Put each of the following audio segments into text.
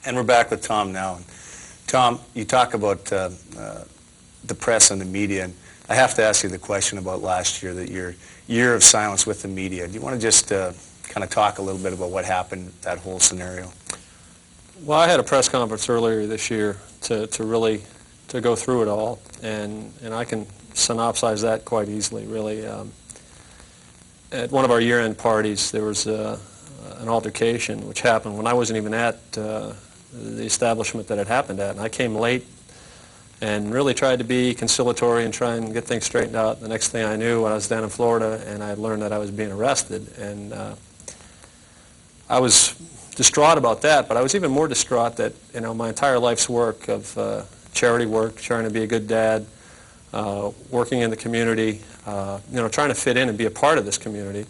And we're back with Tom now. Tom, you talk about the press and the media, and I have to ask you the question about last year, that your year of silence with the media. Do you want to just kind of talk a little bit about what happened, that whole scenario? Well, I had a press conference earlier this year to really go through it all, and I can synopsize that quite easily, really. At one of our year-end parties, there was an altercation which happened when I wasn't even at the establishment that it happened at, and I came late and really tried to be conciliatory and try and get things straightened out. The next thing I knew, I was down in Florida, and I learned that I was being arrested, and I was distraught about that, but I was even more distraught that, you know, my entire life's work of charity work, trying to be a good dad, working in the community, you know, trying to fit in and be a part of this community,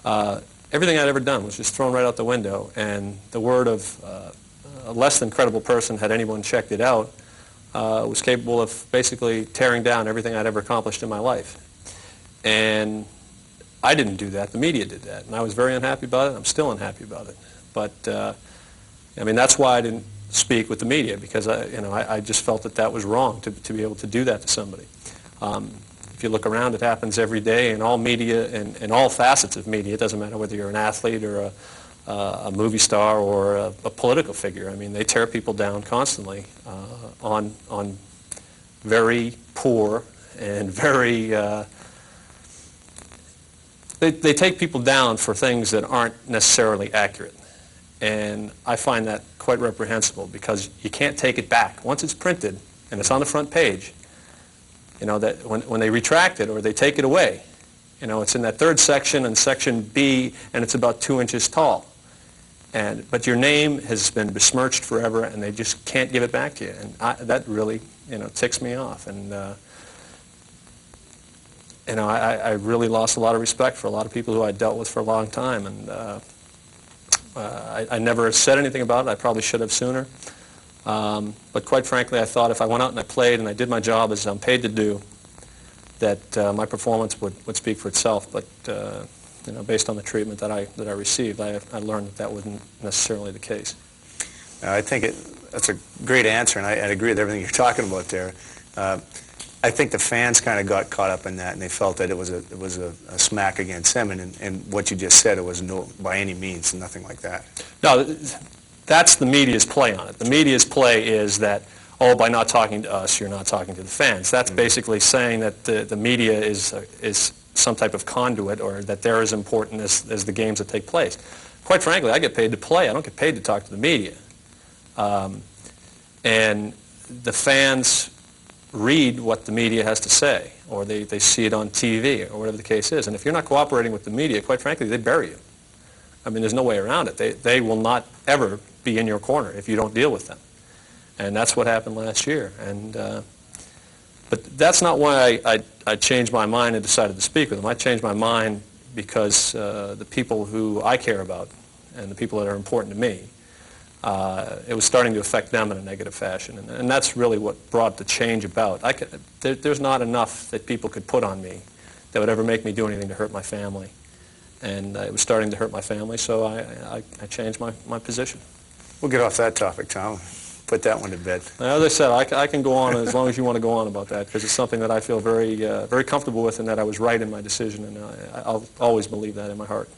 everything I'd ever done was just thrown right out the window, and the word of a less than credible person, had anyone checked it out, was capable of basically tearing down everything I'd ever accomplished in my life. And I didn't do that. The media did that, and I was very unhappy about it. I'm still unhappy about it. But I mean, that's why I didn't speak with the media, because I just felt that that was wrong to be able to do that to somebody. If you look around, it happens every day in all media and in all facets of media. It doesn't matter whether you're an athlete or a movie star or a political figure. I mean, they tear people down constantly on very poor and very they take people down for things that aren't necessarily accurate. And I find that quite reprehensible, because you can't take it back. Once it's printed and it's on the front page, you know, that when they retract it or they take it away, you know, it's in that third section and section B, and it's about 2 inches tall. But your name has been besmirched forever, and they just can't give it back to you. And that really, you know, ticks me off. And you know, I really lost a lot of respect for a lot of people who I dealt with for a long time, and I never said anything about it. I probably should have sooner. But quite frankly, I thought if I went out and I played and I did my job as I'm paid to do, that my performance would speak for itself. But you know, based on the treatment that I received, I learned that that wasn't necessarily the case. I think that's a great answer, and I agree with everything you're talking about there. I think the fans kind of got caught up in that, and they felt that it was a smack against him, and what you just said, it was no, by any means, nothing like that. No, that's the media's play on it. The media's play is that, oh, by not talking to us, you're not talking to the fans. That's basically saying that the media is some type of conduit, or that they're as important as the games that take place. Quite frankly, I get paid to play. I don't get paid to talk to the media. And the fans read what the media has to say, or they see it on TV, or whatever the case is. And if you're not cooperating with the media, quite frankly, they bury you. I mean, there's no way around it. They will not ever be in your corner if you don't deal with them. And that's what happened last year. And but that's not why I changed my mind and decided to speak with them. I changed my mind because the people who I care about and the people that are important to me, it was starting to affect them in a negative fashion. And that's really what brought the change about. There's not enough that people could put on me that would ever make me do anything to hurt my family. And it was starting to hurt my family, so I changed my position. We'll get off that topic, Tom. Put that one to bed. As I said, I can go on as long as you want to go on about that, because it's something that I feel very comfortable with, and that I was right in my decision, and I'll always believe that in my heart.